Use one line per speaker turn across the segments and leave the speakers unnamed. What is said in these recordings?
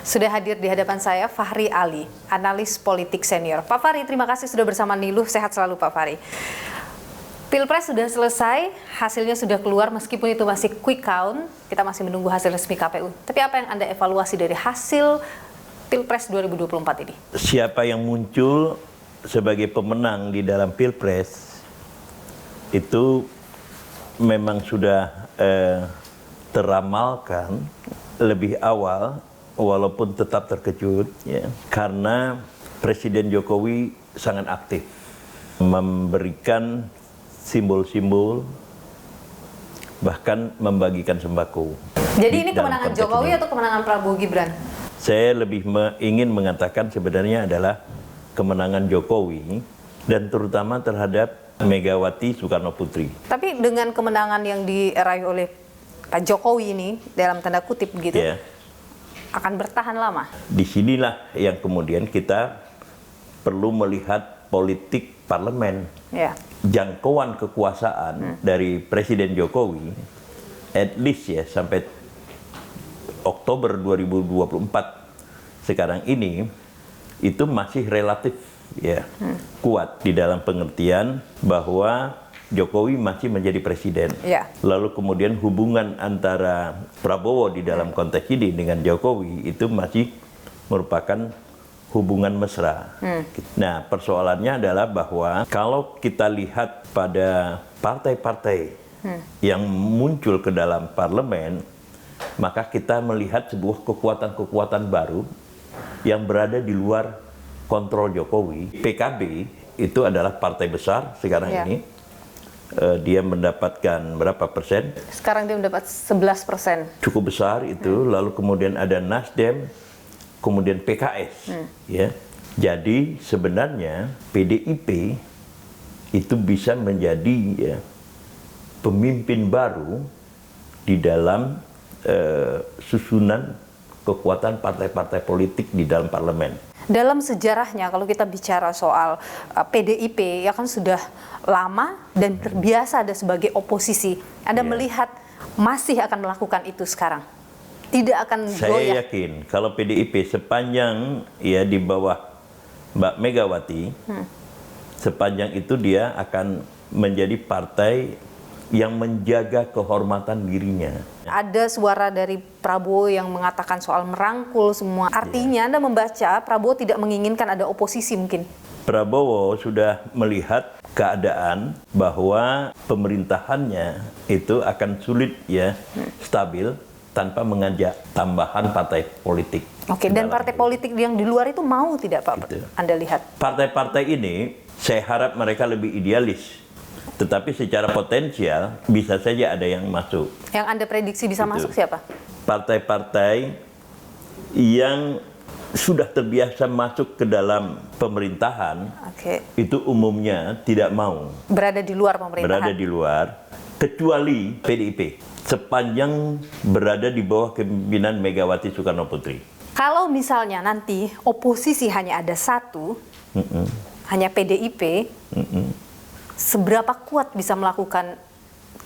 Sudah hadir di hadapan saya Fahri Ali, analis politik senior. Pak Fahri, terima kasih sudah bersama Niluh. Sehat selalu Pak Fahri. Pilpres sudah selesai, hasilnya sudah keluar meskipun itu masih quick count. Kita masih menunggu hasil resmi KPU. Tapi apa yang Anda evaluasi dari hasil Pilpres 2024 ini?
Siapa yang muncul sebagai pemenang di dalam Pilpres itu memang sudah teramalkan lebih awal, walaupun tetap terkejut ya, karena Presiden Jokowi sangat aktif memberikan simbol-simbol, bahkan membagikan sembako.
Jadi ini kemenangan Jokowi atau kemenangan Prabowo Gibran?
Saya lebih ingin mengatakan sebenarnya adalah kemenangan Jokowi dan terutama terhadap Megawati Soekarno Putri.
Tapi dengan kemenangan yang diraih oleh Pak Jokowi ini, dalam tanda kutip begitu, yeah, akan bertahan lama.
Disinilah yang kemudian kita perlu melihat politik parlemen. Yeah. Jangkauan kekuasaan dari Presiden Jokowi, at least ya sampai Oktober 2024 sekarang ini, itu masih relatif ya kuat di dalam pengertian bahwa Jokowi masih menjadi presiden. Ya. Lalu kemudian hubungan antara Prabowo di dalam konteks ini dengan Jokowi itu masih merupakan hubungan mesra. Nah, persoalannya adalah bahwa kalau kita lihat pada partai-partai yang muncul ke dalam parlemen, maka kita melihat sebuah kekuatan-kekuatan baru yang berada di luar kontrol Jokowi. PKB itu adalah partai besar sekarang ini. Dia mendapatkan berapa persen?
Sekarang dia mendapat 11%.
Cukup besar itu. Lalu kemudian ada Nasdem, kemudian PKS. Ya. Jadi sebenarnya PDIP itu bisa menjadi ya, pemimpin baru di dalam susunan kekuatan partai-partai politik di dalam parlemen.
Dalam sejarahnya kalau kita bicara soal PDIP ya kan sudah lama dan terbiasa ada sebagai oposisi. Anda melihat masih akan melakukan itu sekarang? Tidak akan goyah?
Saya yakin kalau PDIP sepanjang ya di bawah Mbak Megawati, sepanjang itu dia akan menjadi partai yang menjaga kehormatan dirinya.
Ada suara dari Prabowo yang mengatakan soal merangkul semua. Artinya Anda membaca Prabowo tidak menginginkan ada oposisi mungkin?
Prabowo sudah melihat keadaan bahwa pemerintahannya itu akan sulit ya stabil tanpa mengajak tambahan partai politik.
Oke, dan partai politik yang di luar itu mau tidak Pak? Gitu. Anda lihat?
Partai-partai ini saya harap mereka lebih idealis. Tetapi secara potensial bisa saja ada yang masuk.
Yang Anda prediksi bisa masuk siapa?
Partai-partai yang sudah terbiasa masuk ke dalam pemerintahan, itu umumnya tidak mau.
Berada di luar pemerintahan?
Berada di luar, kecuali PDIP. Sepanjang berada di bawah kepemimpinan Megawati Soekarno Putri. Kalau
misalnya nanti oposisi hanya ada satu, hanya PDIP, seberapa kuat bisa melakukan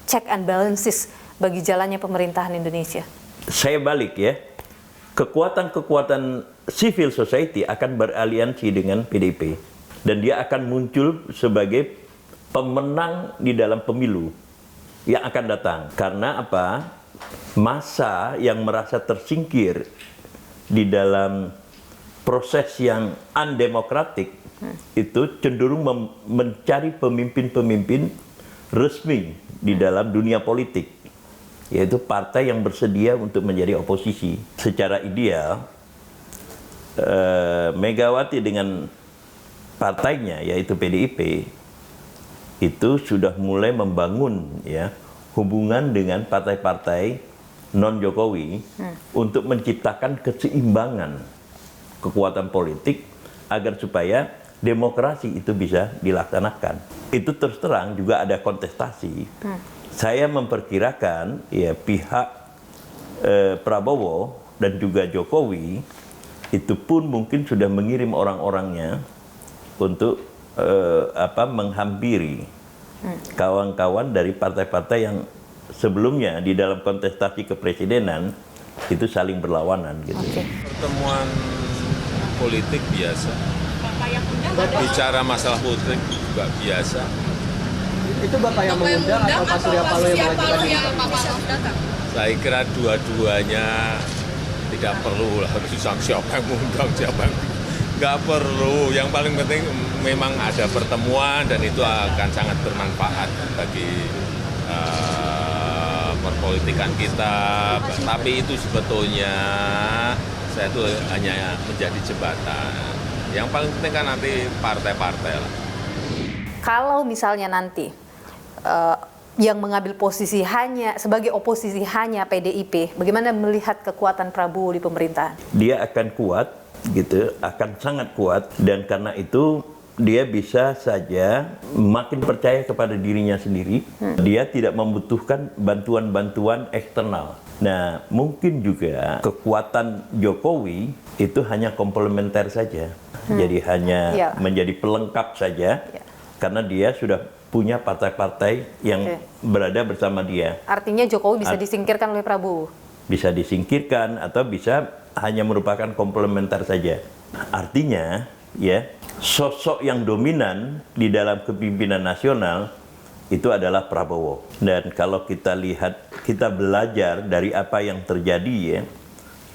check and balances bagi jalannya pemerintahan Indonesia?
Saya balik ya, kekuatan-kekuatan civil society akan beraliansi dengan PDIP dan dia akan muncul sebagai pemenang di dalam pemilu yang akan datang. Karena apa? Massa yang merasa tersingkir di dalam proses yang undemokratik itu cenderung mencari pemimpin-pemimpin resmi di dalam dunia politik, yaitu partai yang bersedia untuk menjadi oposisi. Secara ideal, Megawati dengan partainya yaitu PDIP itu sudah mulai membangun ya hubungan dengan partai-partai non Jokowi untuk menciptakan keseimbangan kekuatan politik agar supaya demokrasi itu bisa dilaksanakan. Itu terus terang juga ada kontestasi. Saya memperkirakan ya pihak Prabowo dan juga Jokowi itu pun mungkin sudah mengirim orang-orangnya untuk menghampiri kawan-kawan dari partai-partai yang sebelumnya di dalam kontestasi kepresidenan itu saling berlawanan gitu.
Pertemuan politik biasa, bicara masalah politik juga biasa.
Itu Bapak yang mengundang atau Pak Surya Paloh yang mengajukan?
Saya kira dua-duanya tidak perlu lah siapa yang mengundang, siapa yang nggak perlu. Yang paling penting memang ada pertemuan dan itu akan sangat bermanfaat bagi perpolitikan kita. Tapi itu sebetulnya saya itu hanya menjadi jembatan. Yang paling penting kan nanti partai-partai lah.
Kalau misalnya nanti yang mengambil posisi hanya sebagai oposisi hanya PDIP, bagaimana melihat kekuatan Prabowo di pemerintahan?
Dia akan kuat, gitu, akan sangat kuat, dan karena itu dia bisa saja makin percaya kepada dirinya sendiri. Dia tidak membutuhkan bantuan-bantuan eksternal. Nah, mungkin juga kekuatan Jokowi itu hanya komplementer saja. Jadi hanya menjadi pelengkap saja, karena dia sudah punya partai-partai yang berada bersama dia.
Artinya Jokowi bisa disingkirkan oleh Prabowo?
Bisa disingkirkan atau bisa hanya merupakan komplementer saja. Artinya, ya, sosok yang dominan di dalam kepemimpinan nasional itu adalah Prabowo. Dan kalau kita lihat, kita belajar dari apa yang terjadi ya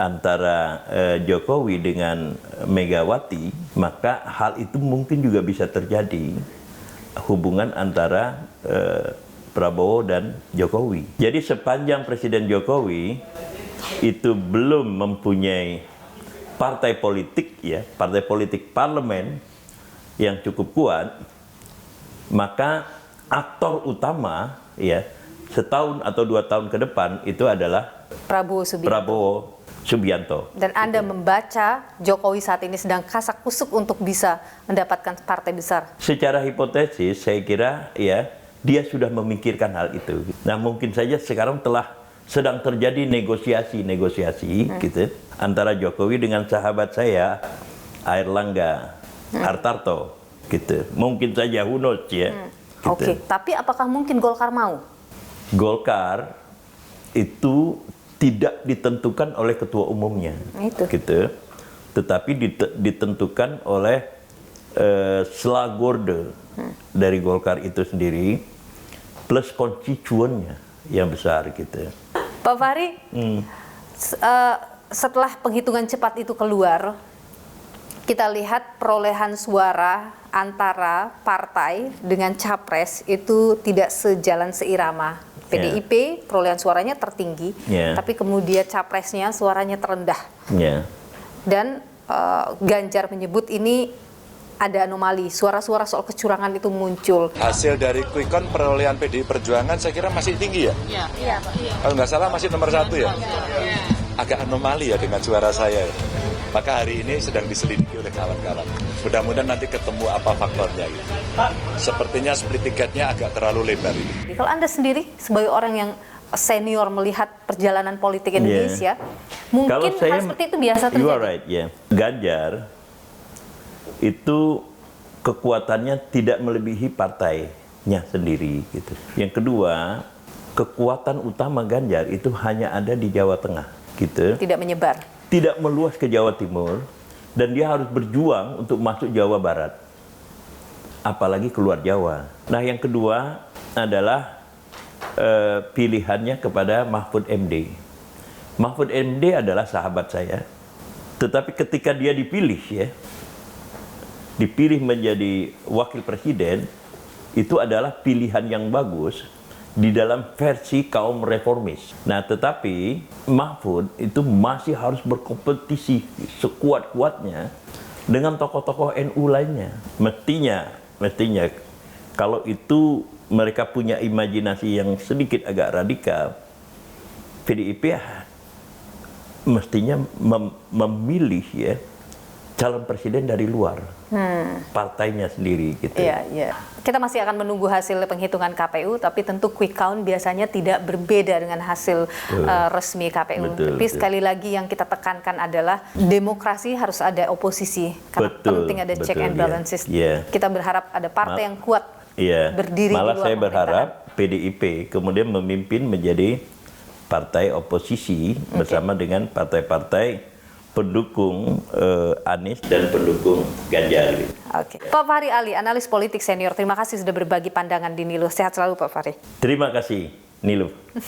antara Jokowi dengan Megawati, maka hal itu mungkin juga bisa terjadi hubungan antara Prabowo dan Jokowi. Jadi sepanjang Presiden Jokowi itu belum mempunyai partai politik ya, partai politik parlemen yang cukup kuat, maka aktor utama ya setahun atau 2 tahun ke depan itu adalah
Prabowo
Subianto.
Dan Anda membaca Jokowi saat ini sedang kasak kusuk untuk bisa mendapatkan partai besar?
Secara hipotesis, saya kira ya dia sudah memikirkan hal itu. Nah, mungkin saja sekarang sedang terjadi negosiasi gitu antara Jokowi dengan sahabat saya Airlangga Hartarto gitu. Mungkin saja who knows ya. Gitu.
Oke, tapi apakah mungkin Golkar mau?
Golkar itu tidak ditentukan oleh ketua umumnya, gitu. Tetapi ditentukan oleh slagorde dari Golkar itu sendiri, plus konstituennya yang besar, gitu.
Pak Fahri, setelah penghitungan cepat itu keluar, kita lihat perolehan suara antara partai dengan capres itu tidak sejalan seirama. PDIP perolehan suaranya tertinggi, tapi kemudian capresnya suaranya terendah. Dan Ganjar menyebut ini ada anomali, suara-suara soal kecurangan itu muncul.
Hasil dari quick count perolehan PDI Perjuangan saya kira masih tinggi ya? Iya. Kalau nggak salah masih nomor 1 ya? Agak anomali ya dengan suara saya. Maka hari ini sedang diselidiki oleh kawan-kawan. Mudah-mudahan nanti ketemu apa faktornya. Gitu. Sepertinya split tiketnya agak terlalu lebar ini.
Kalau Anda sendiri sebagai orang yang senior melihat perjalanan politik Indonesia, mungkin hal seperti itu biasa terjadi.
You are right, Ganjar itu kekuatannya tidak melebihi partainya sendiri. Gitu. Yang kedua, kekuatan utama Ganjar itu hanya ada di Jawa Tengah. Gitu.
Tidak menyebar.
Tidak meluas ke Jawa Timur, dan dia harus berjuang untuk masuk Jawa Barat, apalagi keluar Jawa. Nah, yang kedua adalah pilihannya kepada Mahfud MD. Mahfud MD adalah sahabat saya, tetapi ketika dia dipilih menjadi wakil presiden, itu adalah pilihan yang bagus di dalam versi kaum reformis. Nah, tetapi Mahfud itu masih harus berkompetisi sekuat-kuatnya dengan tokoh-tokoh NU lainnya. Mestinya kalau itu mereka punya imajinasi yang sedikit agak radikal, PDIP mestinya memilih ya calon presiden dari luar partainya sendiri gitu.
Iya. Kita masih akan menunggu hasil penghitungan KPU, tapi tentu quick count biasanya tidak berbeda dengan hasil resmi KPU. Tapi sekali lagi yang kita tekankan adalah demokrasi harus ada oposisi, karena penting ada check and balances. Kita berharap ada partai yang kuat berdiri
Malah
di luar
saya berharap
pemerintahan.
PDIP kemudian memimpin menjadi partai oposisi bersama dengan partai-partai pendukung Anies dan pendukung Ganjar.
Oke. Pak Fahri Ali, analis politik senior, terima kasih sudah berbagi pandangan di Niluh. Sehat selalu Pak Fahri.
Terima kasih Niluh.